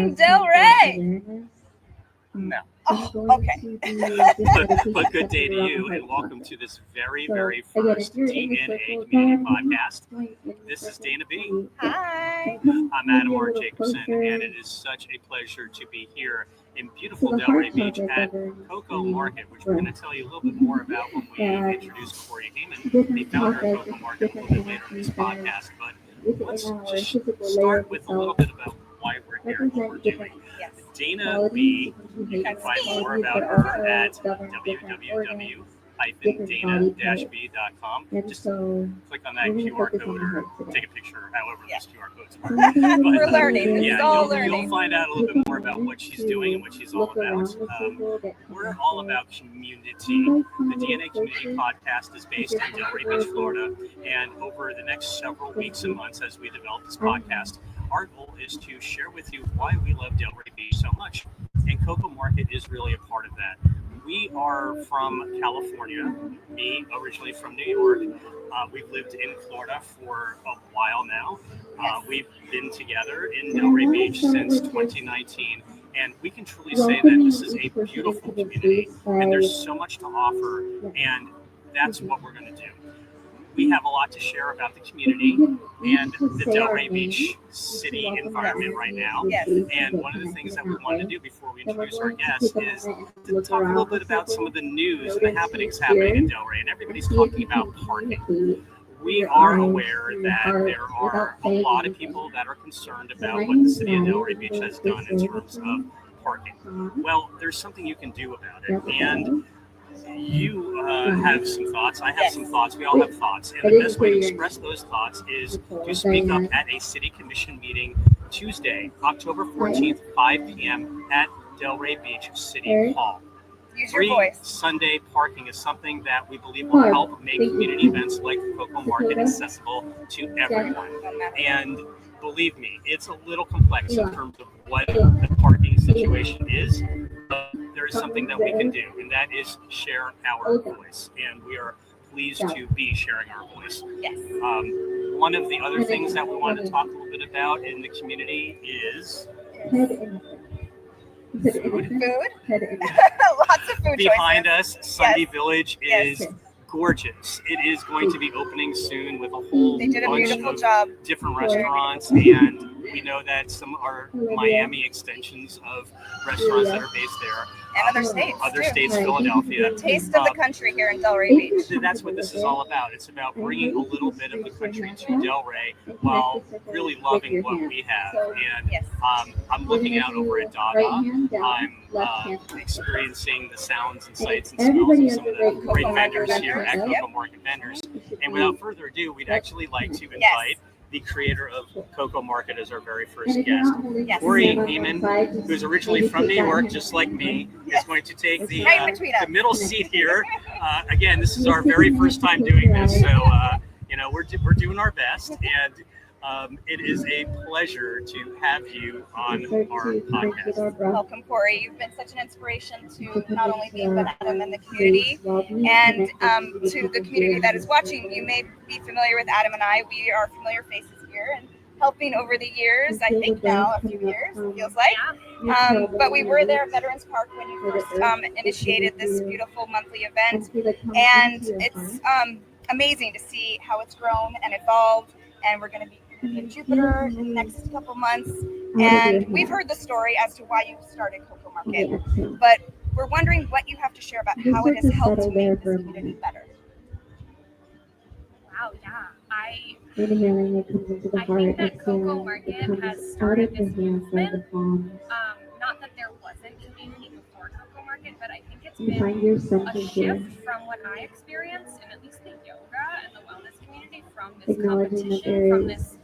in Delray. No. Oh, okay. But good day to you, and welcome to this very, very first DNA Community Podcast. This is Dana B. Hi. I'm Adam R. Jacobson, and it is such a pleasure to be here in beautiful Delray Beach at Coco Market, which we're going to tell you a little bit more about when we introduce Corey Heyman, the founder of Coco Market, a little bit later in this podcast. But let's just start with a little bit about why we're here and what we're doing. Yes. Dana B. You can find more about her at www.dana-b.com. Just click on that QR code or take a picture, however those QR codes work. We're learning. This is all learning. You'll find out a little bit more about what she's doing and what she's all about. We're all about community. The DNA Community Podcast is based in Delray Beach, Florida, and over the next several weeks and months as we develop this podcast, our goal is to share with you why we love Delray Beach so much. And Coco Market is really a part of that. We are from California, me originally from New York. We've lived in Florida for a while now. We've been together in Delray Beach since 2019. And we can truly say that this is a beautiful community and there's so much to offer. And that's what we're going to do. We have a lot to share about the community and the Delray Beach city environment right now. Yes. And one of the things that we wanted to do before we introduce our guests is to talk a little bit about some of the news and the happenings happening in Delray. And everybody's talking about parking. We are aware that there are a lot of people that are concerned about what the city of Delray Beach has done in terms of parking. Well, there's something you can do about it. And you have some thoughts. I have some thoughts. We all have thoughts. And the best way to express those thoughts is to speak up at a city commission meeting Tuesday, October 14th, 5 p.m. at Delray Beach City Hall. Use your Free voice. Sunday parking is something that we believe will help make community events like Coco Market accessible to everyone. And believe me, it's a little complex in terms of what the parking situation is, but there is something that we can do, and that is share our voice. And we are pleased to be sharing our voice. Yes. One of the other things that we want to talk a little bit about in the community is food. Lots of food Behind choices. us, Sunday Village is gorgeous. It is going to be opening soon with a whole They did a bunch beautiful of job. different restaurants, and we know that some are Miami extensions of restaurants that are based there. And other states, Other too. states, Philadelphia. Taste of the country here in Delray Beach. That's what this is all about. It's about bringing a little bit of the country to Delray while really loving what we have. And I'm looking out over at Dada. I'm experiencing the sounds and sights and smells of some of the great vendors here at Coco Market vendors. And without further ado, we'd actually like to invite the creator of Coco Market as our very first guest. Corey Heyman, who's originally from New York, just like me, is going to take the middle seat here. Again, this is our very first time doing this, so we're doing our best, and it is a pleasure to have you on our podcast. Welcome, Corey. You've been such an inspiration to not only me, but Adam and the community, and to the community that is watching. You may be familiar with Adam and I. We are familiar faces here and helping over the years. I think now a few years, it feels like. But we were there at Veterans Park when you first initiated this beautiful monthly event, and it's amazing to see how it's grown and evolved. And we're going to be in Jupiter in the next couple months, and we've heard the story as to why you started Coco Market, but we're wondering what you have to share about how it has helped to make this community better. Wow, I think that Coco Market has started this movement. Not that there wasn't community before Coco Market, but I think it's been a shift from what I experienced in at least the yoga and the wellness community, from this competition, from this,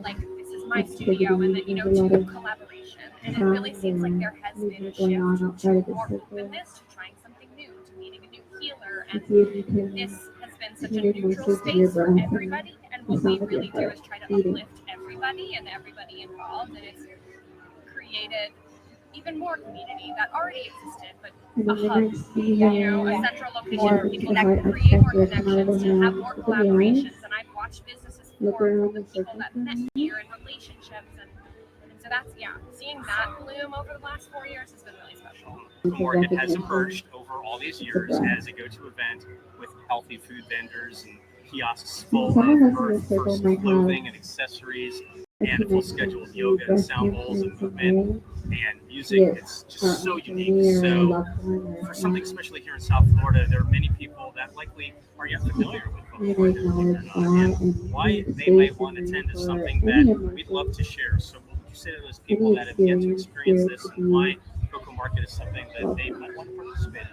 like, this is my studio, and then, to collaboration. And it really seems like there has been a shift to more openness, to trying something new, to meeting a new healer. And this has been such a neutral space for everybody. And what we really do is try to uplift everybody and everybody involved. And it's created even more community that already existed, but a hub, a central location where people can create more connections, to have more collaborations. And I've watched businesses form from the people that met here, and relationships, and so So that's, seeing that bloom over the last 4 years has been really special. Coco Market has emerged over all these years as a go-to event with healthy food vendors and kiosks full of earth-first clothing and accessories, and a full schedule of yoga and sound bowls and movement and music. It's just so unique. So for something especially here in South Florida, there are many people that likely aren't yet familiar with Coco Market, believe it or not, and why they might want to attend is something that we'd love to share. So what would you say to those people that have yet to experience this, and why Coco Market is something that they might want to participate in?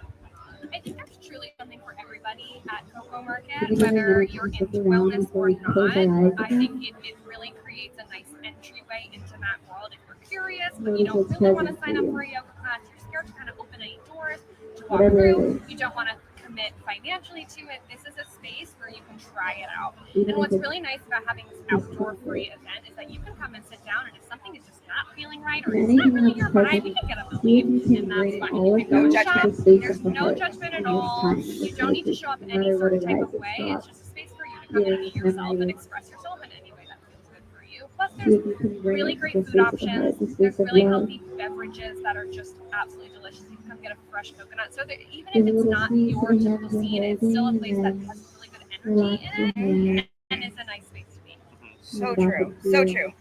I think there's truly something for everybody at Coco Market, whether you're into wellness or not. I think it really creates a nice entryway into that world. If you're curious, but you don't really want to sign up for a yoga class, you're scared to kind of open any doors to walk through, you don't want to commit financially to it, this is a space where you can try it out. And what's really nice about having this outdoor free event is that you can come and sit down, and if something is just not feeling right or it's not really your vibe, you can get up and leave, and that's fine. You can go shop, there's no judgment at all, you don't need to show up in any certain type of way, it's just a space for you to come and be yourself and express yourself in any way that feels good for you. Plus there's really great food options, there's really healthy beverages that are just absolutely delicious. You can come get a fresh coconut, so that even if it's not your typical scene, it's still a place that has really good energy in it and is a nice space to be. So true. So true.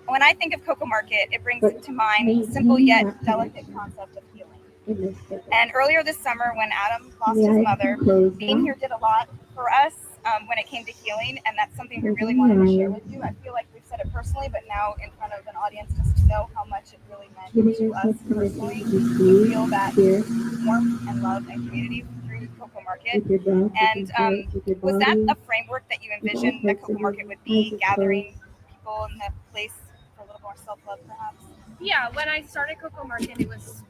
When I think of Coco Market, it brings to mind simple yet delicate concept of healing. And earlier this summer, when Adam lost his mother, being here did a lot for us when it came to healing, and that's something we really wanted to share with you. I feel like we've said it personally, but now in front of an audience, just to know how much it really meant to us personally. We feel that warmth and love and community through Coco Market. And was that a framework that you envisioned that Coco Market would be, gathering people in the place for a little more self-love, perhaps? Yeah, when I started Coco Market, it was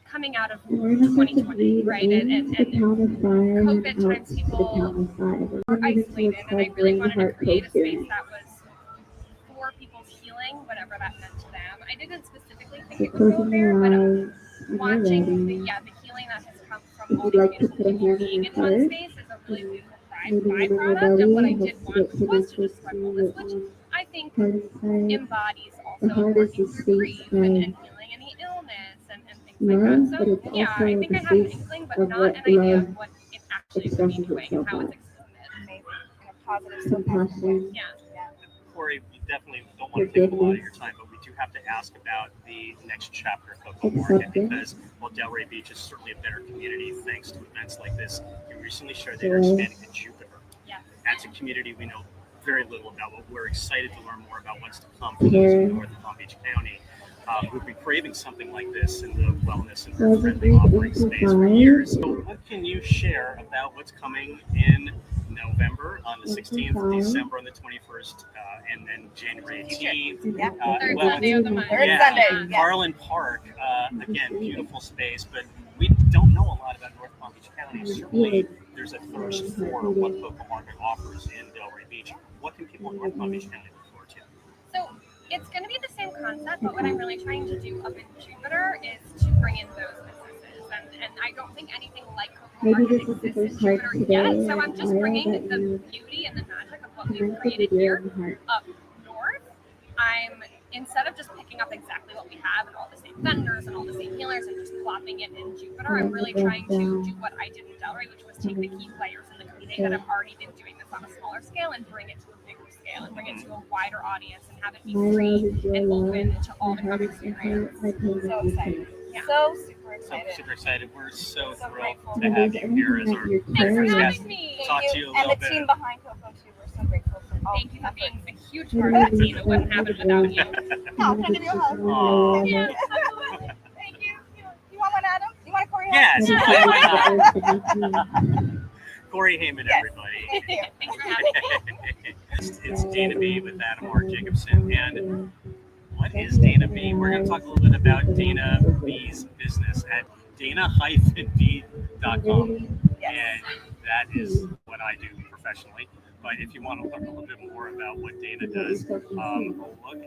coming out of 2020, right? And COVID times, people were isolated, and I really wanted to create a space that was for people's healing, whatever that meant to them. I didn't specifically think it would go there, but watching the healing that has come from all these beautiful people being in one space is a really beautiful byproduct of what I did want, which was to just spread wellness, which I think embodies also working through grief and healing any illness and things like that. So yeah, I think I had an inkling, but not an idea of what it actually would be doing and how it's extended. Amazing. In a positive, so positive way. Yeah. Corey, we definitely don't want to take a lot of your time, but we do have to ask about the next chapter of Coco Market, because while Delray Beach is certainly a better community thanks to events like this, you recently shared that you're expanding to Jupiter. Yeah. That's a community we know very little about, but we're excited to learn more about what's to come for those in North Palm Beach County who've been craving something like this in the wellness and friendly offering space for years. So what can you share about what's coming in November on the 16th, December on the 21st, and then January 18th? Third Sunday of the month. Third Sunday. Garland Park, again, beautiful space, but we don't know a lot about North Palm Beach County. Certainly, there's a thirst for what Coco Market offers in Delray Beach. What can people in North Palm Beach County look forward to? So it's going to be the same concept, but what I'm really trying to do up in Jupiter is to bring in those businesses. And I don't think anything like Coco Market exists in Jupiter yet. So I'm just bringing the beauty and the magic of what we've created here up north. Instead of just picking up exactly what we have and all the same vendors and all the same healers and just plopping it in Jupiter, I'm really trying to do what I did in Delray, which was take the key players in the community that have already been doing this on a smaller scale and bring it to a bigger scale and bring it to a wider audience and have it be free and open to all the come experience. So excited. Yeah. So super So excited. super excited. We're so thrilled grateful to have you here as our Thanks for first guest. having me. Talk to you a And little the team bit. behind Coco too. We're so grateful for all Thank you the for being efforts. a huge part of the team. It wouldn't happen without you. Oh, can I give you a hug? Aw. Yeah, absolutely. Thank you. You want one, Adam? You want a Corey hug? Yes. Why not? Corey Heyman, Yes. everybody. Thank you. Thanks for having me. It's Dana B with Adam R. Jacobson. And what is Dana B? We're going to talk a little bit about Dana B's business at dana-b.com. Yes. And that is what I do professionally. But if you want to learn a little bit more about what Dana does, look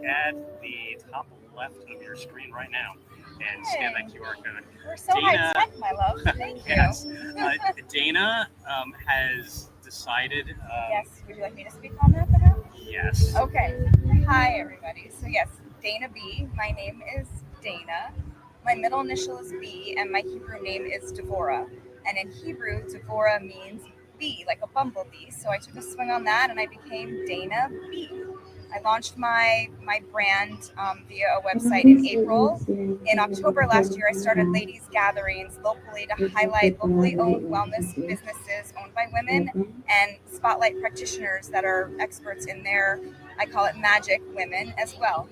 at the top left of your screen right now and scan that QR code. We're so Dana- high tech, my love. Thank you. Yes. Dana has decided. Yes. Would you like me to speak on that, perhaps? Yes. Okay. Hi, everybody. So yes, Dana B. My name is Dana. My middle initial is B, and my Hebrew name is Devorah. And in Hebrew, Devorah means bee, like a bumblebee. So I took a swing on that, and I became Dana B. I launched my brand via a website in April. In October last year, I started ladies' gatherings locally to highlight locally owned wellness businesses owned by women and spotlight practitioners that are experts in their, I call it magic women as well.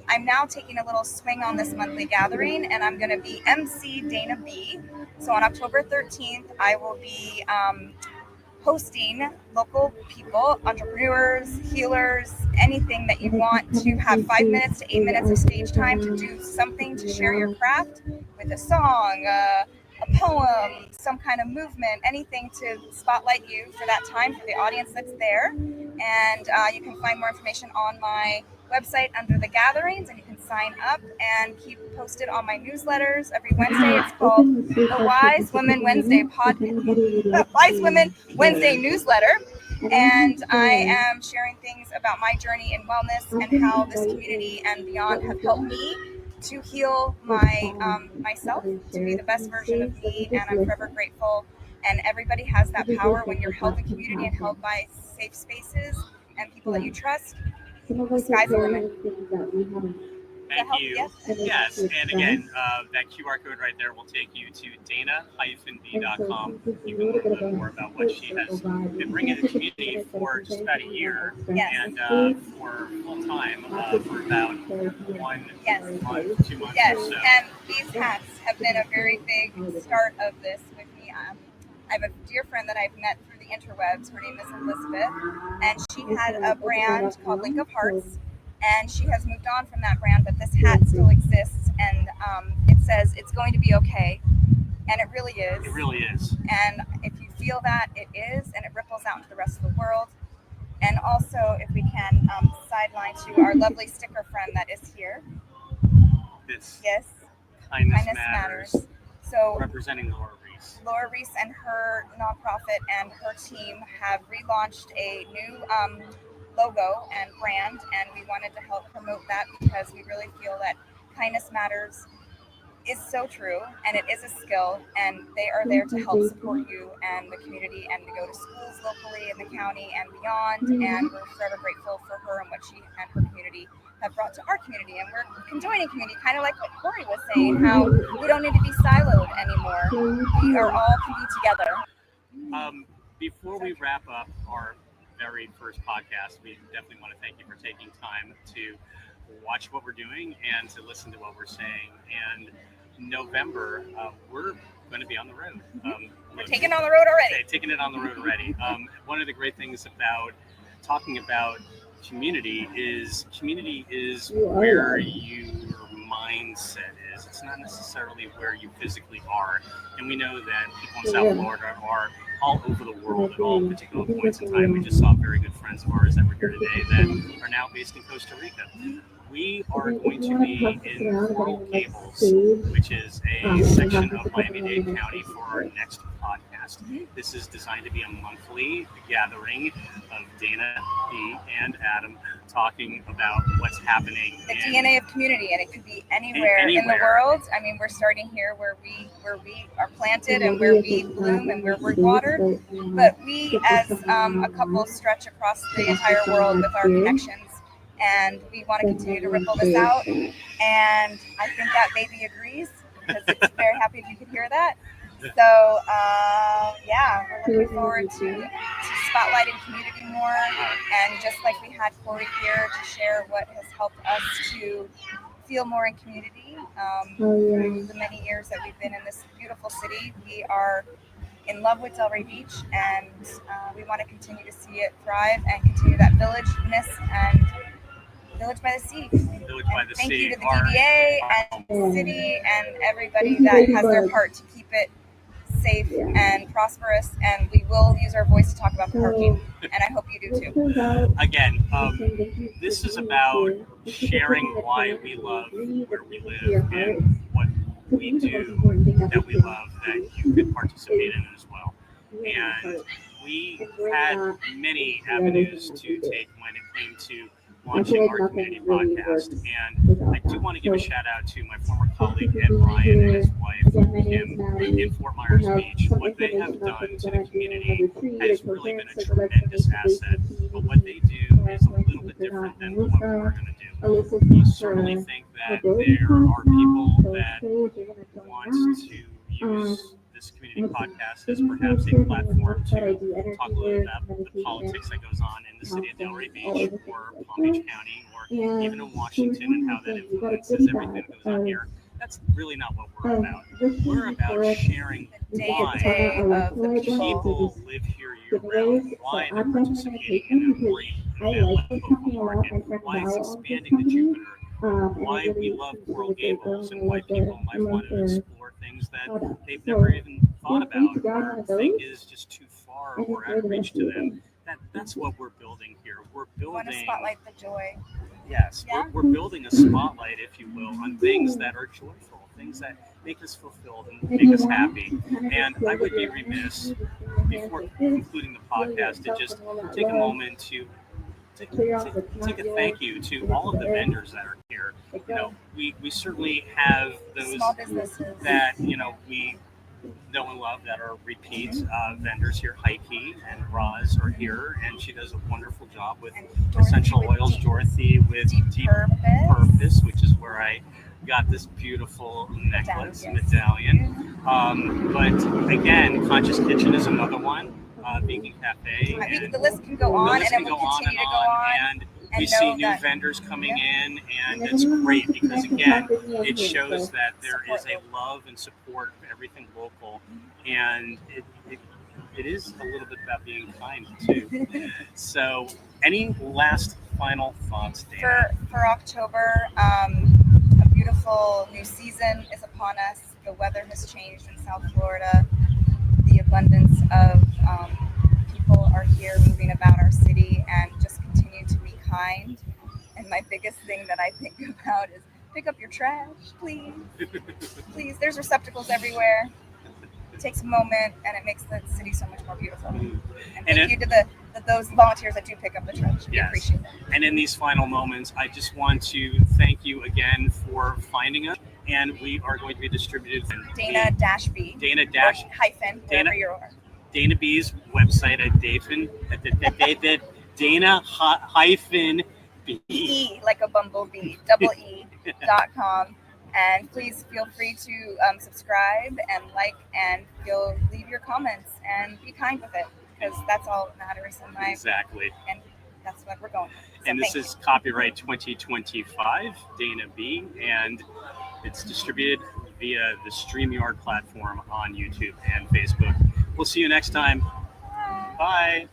I'm now taking a little swing on this monthly gathering, and I'm going to be MC Dana B. So on October 13th, I will be hosting local people, entrepreneurs, healers, anything that you want to have 5 minutes to 8 minutes of stage time to do something to share your craft with a song, a poem, some kind of movement, anything to spotlight you for that time for the audience that's there. And you can find more information on my website under the gatherings, and you can sign up and keep posted on my newsletters every Wednesday. It's called the Wise Women Wednesday Wise Women Wednesday newsletter, and I am sharing things about my journey in wellness and how this community and beyond have helped me to heal myself to be the best version of me, and I'm forever grateful. And everybody has that power when you're held in community and held by safe spaces and people that you trust. The sky's the limit. Thank you. Yes, and again, that QR code right there will take you to dana-b.com. You can learn a little bit more about what she has been bringing to the community for just about a year, and for full time for about 1 month, 2 months Yes, or so. and these hats have been a very big start of this with me. I have a dear friend that I've met through the interwebs. Her name is Elizabeth, and she had a brand called Link of Hearts, and she has moved on from that brand, but this hat still exists, and it says it's going to be okay, and it really is. It really is. And if you feel that, it is, and it ripples out into the rest of the world. And also, if we can sideline to our lovely sticker friend that is here. Yes. Kindness Matters. So representing Laura Reese. Laura Reese and her nonprofit and her team have relaunched a new logo and brand, and we wanted to help promote that because we really feel that kindness matters is so true, and it is a skill, and they are there to help support you and the community and to go to schools locally in the county and beyond, and we're forever grateful for her and what she and her community have brought to our community. And we're conjoining community, kind of like what Corey was saying, how we don't need to be siloed anymore. We are all can be together. Before we wrap up our very first podcast, we definitely want to thank you for taking time to watch what we're doing and to listen to what we're saying. And November, we're going to be on the road. We're taking it on the road already. Okay, taking it on the road already. One of the great things about talking about community is where your mindset is. It's not necessarily where you physically are. And we know that people in South Florida are all over the world at all particular points in time. We just saw very good friends of ours that were here today that are now based in Costa Rica. We are going to be in Coral Gables, which is a section of Miami-Dade County, for our next podcast. This is designed to be a monthly gathering of Dana B. and Adam talking about what's happening. The DNA of community, and it could be anywhere in the world. I mean, we're starting here where we are planted and where we bloom and where we're watered. But we, as a couple, stretch across the entire world with our connections. And we want to continue to ripple this out. And I think that baby agrees, because it's very happy if you could hear that. So, we're looking forward to spotlighting community more. And just like we had Corey here to share what has helped us to feel more in community through the many years that we've been in this beautiful city. We are in love with Delray Beach, and we want to continue to see it thrive and continue that villageness and Village by the Sea. Thank you to the DDA and the city and everybody that has their part to keep it safe and prosperous. And we will use our voice to talk about the parking, and I hope you do too. Again, this is about sharing why we love where we live and what we do that we love, that you could participate in as well. And we had many avenues to take when it came to launching our community podcast. And I do want to give a shout out to my former colleague Ed Ryan and his wife Kim in Fort Myers Beach. What they have done to the community has really been a tremendous asset. But what they do is a little bit different than what we're going to do. We certainly think that there are people that want to use this community podcast as perhaps a platform to talk a little about the politics that goes on in the city of Delray Beach or Palm Beach County or even in Washington and how that influences everything that goes on here. That's really not what we're about. We're about sharing why people live here year-round, why they're participating in a great event like Coco Market, why it's expanding the Jupiter, why we love Coral Gables, and why people might want to explore things that they've never even thought about or think is just too far or out of reach to them. That's what we're building here. We're building. Want to spotlight the joy. Yes, Yeah? we're building a spotlight, if you will, on things that are joyful, things that make us fulfilled and make us happy. And I would be remiss before concluding the podcast to just take a moment to take a thank you to all of the vendors that are here. You know, we certainly have those Small businesses that we know and love that are repeat vendors here. Heike and Roz are here, and she does a wonderful job with essential oils. Dorothy with Deep Purpose, which is where I got this beautiful necklace medallion. But again, Conscious Kitchen is another one. Vegan Cafe. The list can go on, and it will continue to go on. And we see new vendors coming in, and it's great because, again, it shows that there is a love and support of everything local, and it is a little bit about being kind, too. So, any last final thoughts, Dana? For October, a beautiful new season is upon us. The weather has changed in South Florida. The abundance of people are here moving about our city, and just continue to be kind. And my biggest thing that I think about is pick up your trash, please. Please, there's receptacles everywhere. It takes a moment, and it makes the city so much more beautiful. And thank you to those volunteers that do pick up the trash. We appreciate it. And in these final moments, I just want to thank you again for finding us. And we are going to be distributed Dana-B. Hyphen, wherever you are. Dana B's website at Dana-B. Like a bumblebee, .com. And please feel free to subscribe and like, and leave your comments and be kind with it, because that's all that matters in life. Exactly. And that's what we're going with. So and this is copyright 2025, Dana B, and it's distributed via the StreamYard platform on YouTube and Facebook. We'll see you next time. Bye.